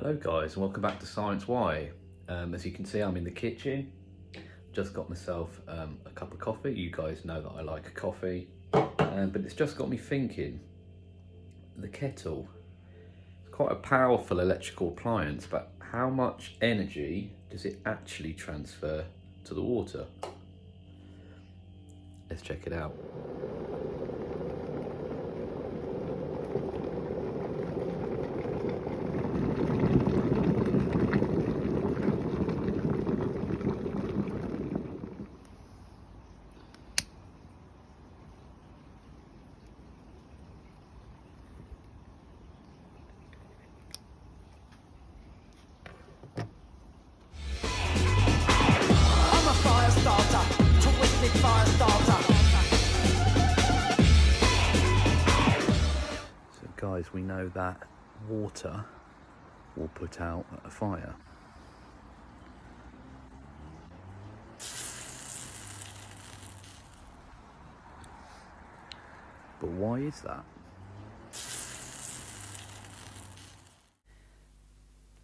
Hello guys and welcome back to Science Why. As you can see, I'm in the kitchen. Just got myself a cup of coffee. You guys know that I like coffee, but it's just got me thinking. The kettle, it's quite a powerful electrical appliance, but how much energy does it actually transfer to the water? Let's check it out. So guys, we know that water will put out a fire. But why is that?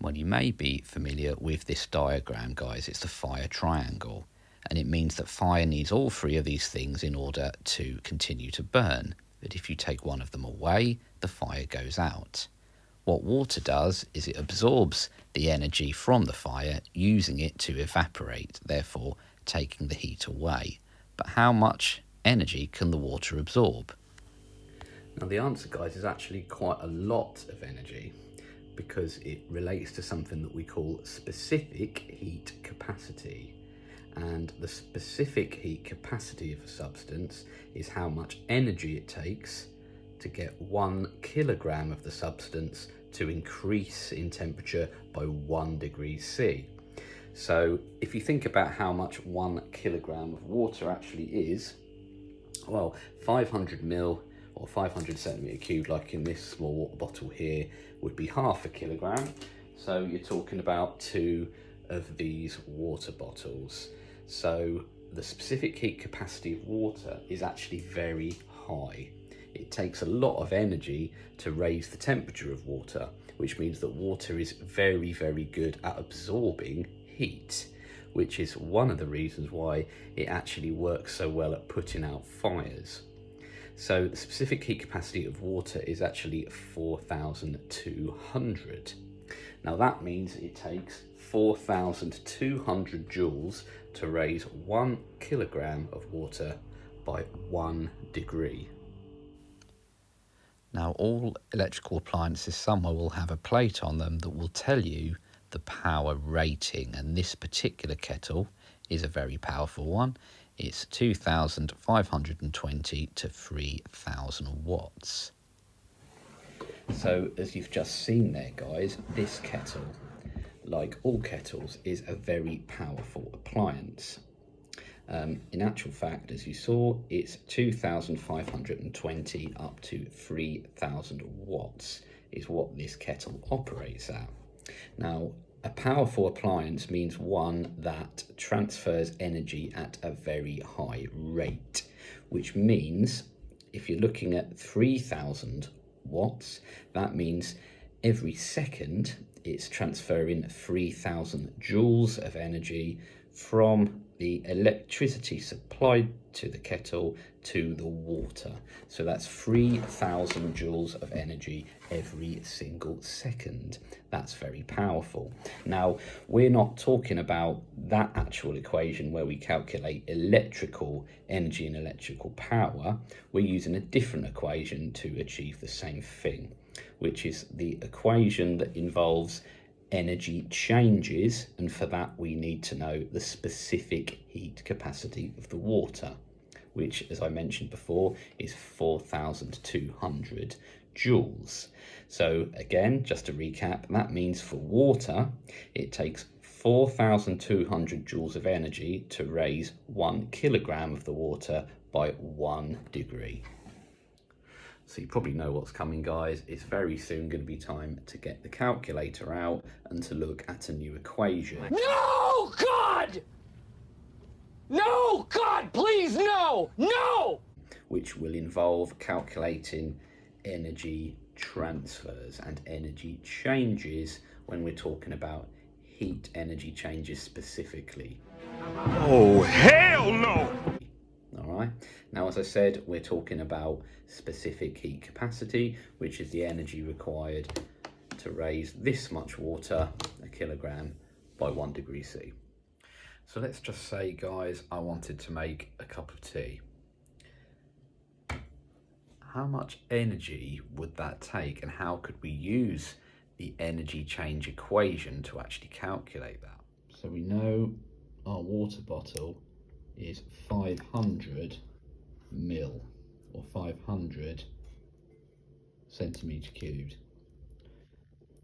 Well, you may be familiar with this diagram, guys. It's the fire triangle, and it means that fire needs all three of these things in order to continue to burn. But if you take one of them away, the fire goes out. What water does is it absorbs the energy from the fire, using it to evaporate, therefore taking the heat away. But how much energy can the water absorb? Now the answer, guys, is actually quite a lot of energy, because it relates to something that we call specific heat capacity. And the specific heat capacity of a substance is how much energy it takes to get 1 kilogram of the substance to increase in temperature by 1 degree C. So if you think about how much 1 kilogram of water actually is, well, 500 mil or 500 centimetre cubed, like in this small water bottle here, would be half a kilogram. So you're talking about 2 of these water bottles. So the specific heat capacity of water is actually very high. It takes a lot of energy to raise the temperature of water, which means that water is very, very good at absorbing heat, which is one of the reasons why it actually works so well at putting out fires. So the specific heat capacity of water is actually 4,200. Now that means it takes 4,200 joules to raise 1 kilogram of water by 1 degree. Now all electrical appliances somewhere will have a plate on them that will tell you the power rating, and this particular kettle is a very powerful one. It's 2,520 to 3,000 watts. So as you've just seen there, guys, this kettle, like all kettles, is a very powerful appliance. In actual fact, as you saw, it's 2,520 up to 3,000 watts is what this kettle operates at. Now, a powerful appliance means one that transfers energy at a very high rate, which means if you're looking at 3,000 watts, that means every second it's transferring 3,000 joules of energy from the electricity supplied to the kettle to the water. So that's 3,000 joules of energy every single second. That's very powerful. Now, we're not talking about that actual equation where we calculate electrical energy and electrical power. We're using a different equation to achieve the same thing, which is the equation that involves energy changes, and for that we need to know the specific heat capacity of the water, which, as I mentioned before, is 4,200 joules. So again, just to recap, that means for water it takes 4,200 joules of energy to raise 1 kilogram of the water by 1 degree. So you probably know what's coming, guys. It's very soon going to be time to get the calculator out and to look at a new equation. No, God! No, God, please, no! No! Which will involve calculating energy transfers and energy changes when we're talking about heat energy changes specifically. Oh, hell no! All right. Now, as I said, we're talking about specific heat capacity, which is the energy required to raise this much water, a kilogram, by 1 degree C. So let's just say, guys, I wanted to make a cup of tea. How much energy would that take, and how could we use the energy change equation to actually calculate that? So we know our water bottle is 500 mil, or 500 centimetre cubed.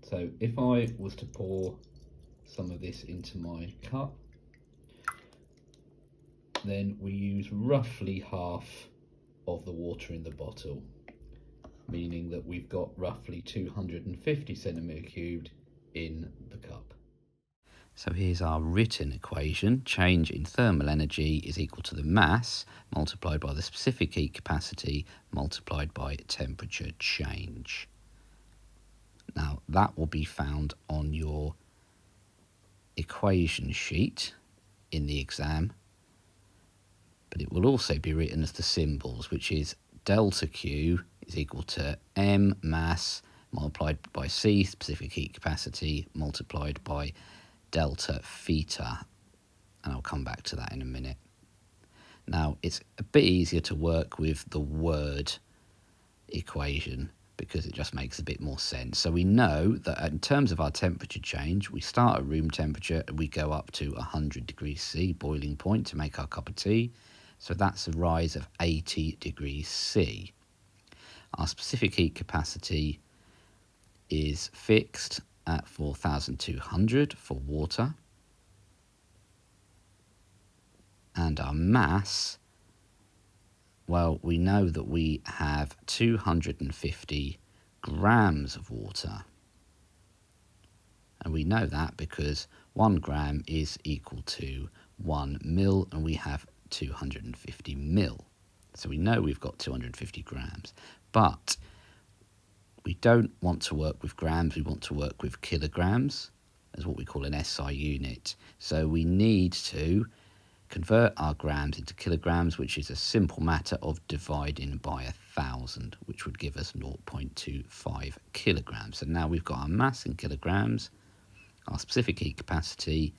So if I was to pour some of this into my cup, then we use roughly half of the water in the bottle, meaning that we've got roughly 250 centimetre cubed in the cup. So here's our written equation. Change in thermal energy is equal to the mass multiplied by the specific heat capacity multiplied by temperature change. Now that will be found on your equation sheet in the exam, but it will also be written as the symbols, which is delta Q is equal to M mass multiplied by C specific heat capacity multiplied by delta theta, and I'll come back to that in a minute. Now it's a bit easier to work with the word equation because it just makes a bit more sense. So we know that in terms of our temperature change, we start at room temperature and we go up to 100 degrees C, boiling point, to make our cup of tea. So that's a rise of 80 degrees C. Our specific heat capacity is fixed at 4,200 for water. And our mass, well, we know that we have 250 grams of water. And we know that because 1 gram is equal to 1 mil, and we have 250 mil. So we know we've got 250 grams. But we don't want to work with grams, we want to work with kilograms as what we call an SI unit. So we need to convert our grams into kilograms, which is a simple matter of dividing by 1,000, which would give us 0.25 kilograms. So now we've got our mass in kilograms, our specific heat capacity,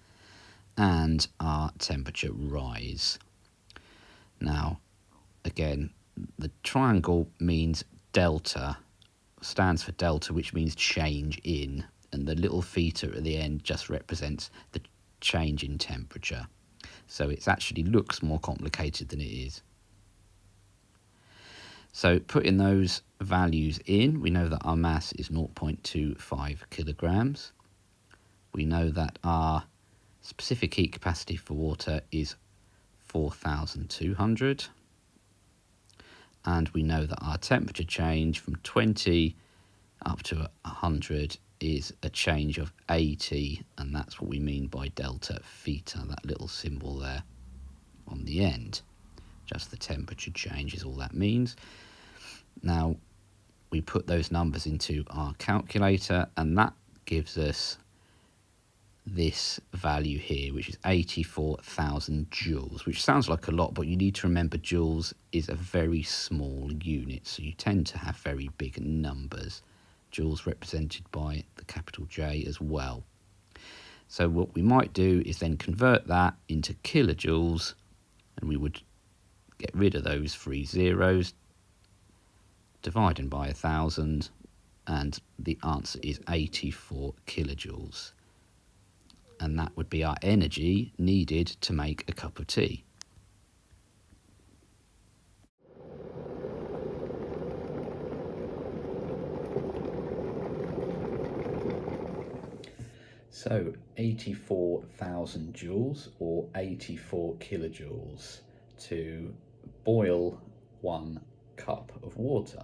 and our temperature rise. Now, again, the triangle means delta, stands for delta, which means change in, and the little theta at the end just represents the change in temperature. So it actually looks more complicated than it is. So putting those values in, we know that our mass is 0.25 kilograms. We know that our specific heat capacity for water is 4,200. And we know that our temperature change from 20 up to 100 is a change of 80, and that's what we mean by delta theta, that little symbol there on the end. Just the temperature change is all that means. Now, we put those numbers into our calculator, and that gives us this value here, which is 84,000 joules, which sounds like a lot, but you need to remember joules is a very small unit, so you tend to have very big numbers. Joules represented by the capital J as well. So what we might do is then convert that into kilojoules, and we would get rid of those 3 zeros, dividing by 1,000, and the answer is 84 kilojoules. And that would be our energy needed to make a cup of tea. So 84,000 joules, or 84 kilojoules, to boil 1 cup of water,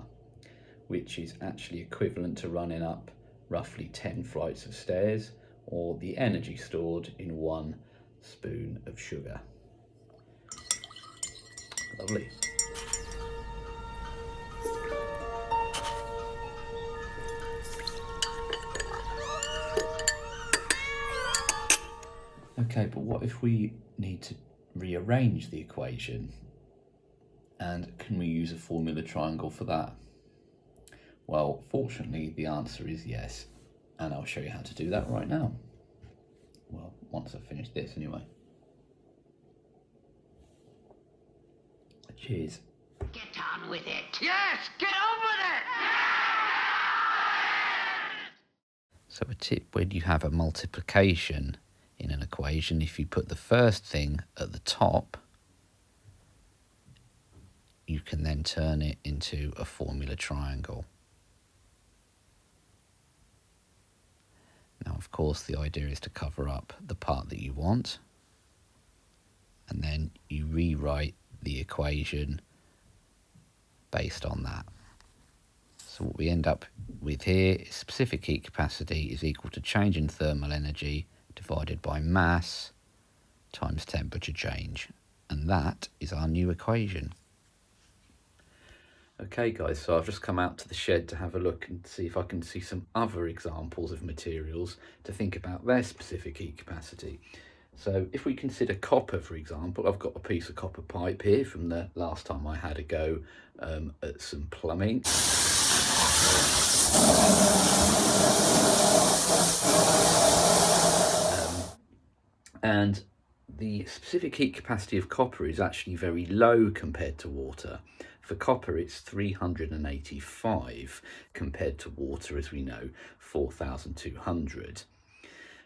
which is actually equivalent to running up roughly 10 flights of stairs, or the energy stored in 1 spoon of sugar. Lovely. Okay, but what if we need to rearrange the equation? And can we use a formula triangle for that? Well, fortunately, the answer is yes, and I'll show you how to do that right now. Well, once I've finished this anyway. Cheers. Get on with it. Yes, get on with it! So a tip when you have a multiplication in an equation, if you put the first thing at the top, you can then turn it into a formula triangle. Now, of course, the idea is to cover up the part that you want, and then you rewrite the equation based on that. So what we end up with here is specific heat capacity is equal to change in thermal energy divided by mass times temperature change. And that is our new equation. Okay guys, so I've just come out to the shed to have a look and see if I can see some other examples of materials to think about their specific heat capacity. So if we consider copper, for example, I've got a piece of copper pipe here from the last time I had a go at some plumbing. And the specific heat capacity of copper is actually very low compared to water. For copper, it's 385 compared to water, as we know, 4,200.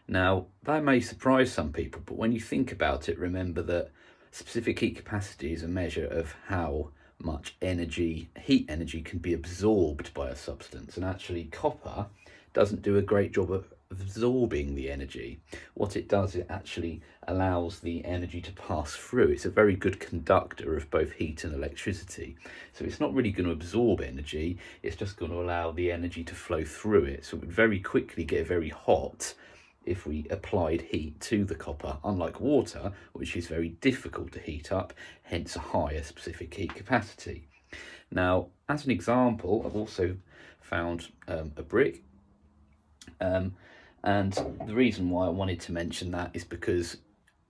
Now, that may surprise some people, but when you think about it, remember that specific heat capacity is a measure of how much energy, heat energy, can be absorbed by a substance. And actually, copper doesn't do a great job of absorbing the energy. What it does, it actually allows the energy to pass through. It's a very good conductor of both heat and electricity. So it's not really going to absorb energy, it's just going to allow the energy to flow through it. So it would very quickly get very hot if we applied heat to the copper, unlike water, which is very difficult to heat up, hence a higher specific heat capacity. Now, as an example, I've also found a brick. And the reason why I wanted to mention that is because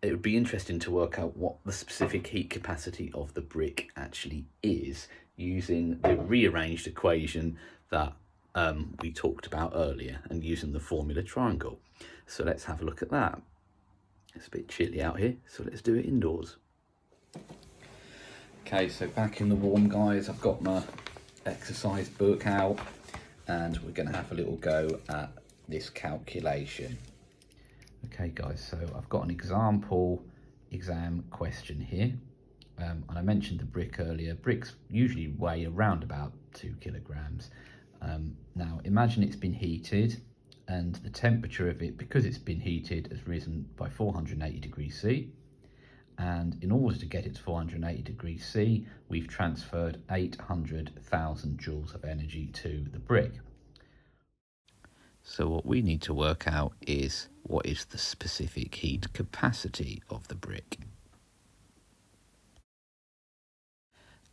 it would be interesting to work out what the specific heat capacity of the brick actually is using the rearranged equation that we talked about earlier and using the formula triangle. So let's have a look at that. It's a bit chilly out here, so let's do it indoors. Okay, so back in the warm, guys, I've got my exercise book out and we're going to have a little go at this calculation. Okay guys, so I've got an example exam question here, and I mentioned the brick earlier. Bricks usually weigh around about 2 kilograms. Now imagine it's been heated and the temperature of it, because it's been heated, has risen by 480 degrees C, and in order to get it to 480 degrees C, we've transferred 800,000 joules of energy to the brick. So what we need to work out is what is the specific heat capacity of the brick.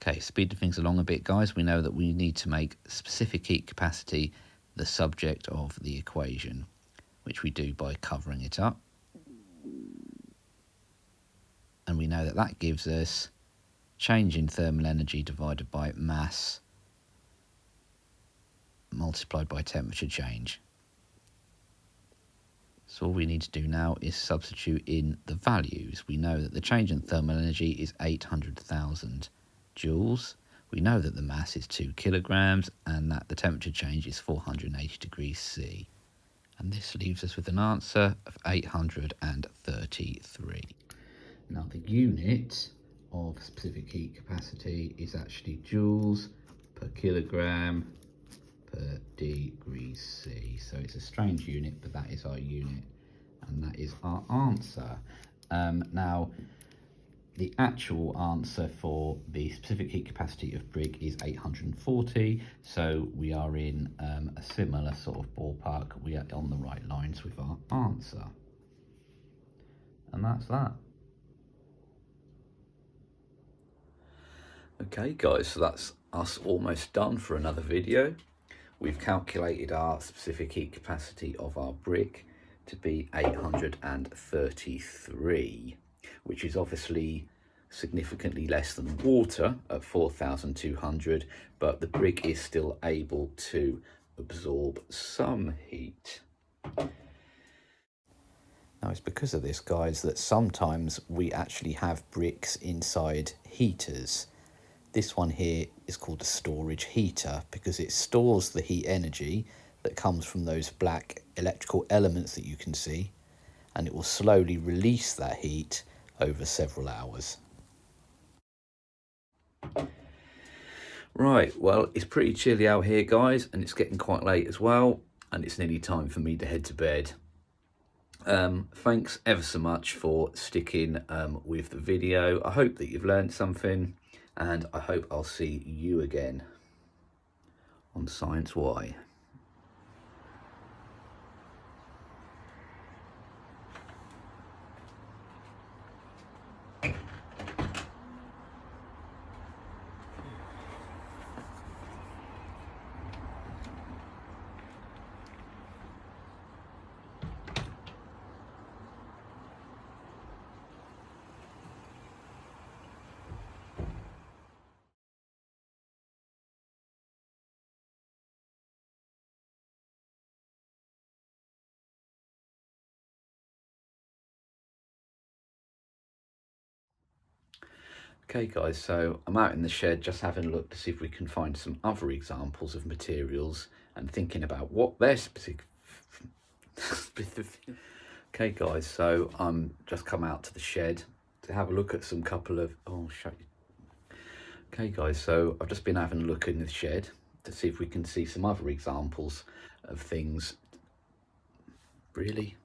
Okay, speeding things along a bit, guys, we know that we need to make specific heat capacity the subject of the equation, which we do by covering it up. And we know that that gives us change in thermal energy divided by mass multiplied by temperature change. So all we need to do now is substitute in the values. We know that the change in thermal energy is 800,000 joules. We know that the mass is 2 kilograms and that the temperature change is 480 degrees C. And this leaves us with an answer of 833. Now the unit of specific heat capacity is actually joules per kilogram per degree C. So it's a strange unit, but that is our unit and that is our answer. Now the actual answer for the specific heat capacity of brick is 840, so we are in a similar sort of ballpark. We are on the right lines with our answer, and that's that. Okay guys, so that's us almost done for another video. We've calculated our specific heat capacity of our brick to be 833, which is obviously significantly less than water at 4,200, but the brick is still able to absorb some heat. Now it's because of this, guys, that sometimes we actually have bricks inside heaters. This one here is called a storage heater because it stores the heat energy that comes from those black electrical elements that you can see, and it will slowly release that heat over several hours. Right, well, it's pretty chilly out here, guys, and it's getting quite late as well, and it's nearly time for me to head to bed. Thanks ever so much for sticking with the video. I hope that you've learned something, and I hope I'll see you again on Science Y. Okay guys, so I'm out in the shed just having a look to see if we can find some other examples of materials and thinking about what their specific... Okay guys, so I'm just come out to the shed to have a look at some couple of... Okay guys, so I've just been having a look in the shed to see if we can see some other examples of things. Really?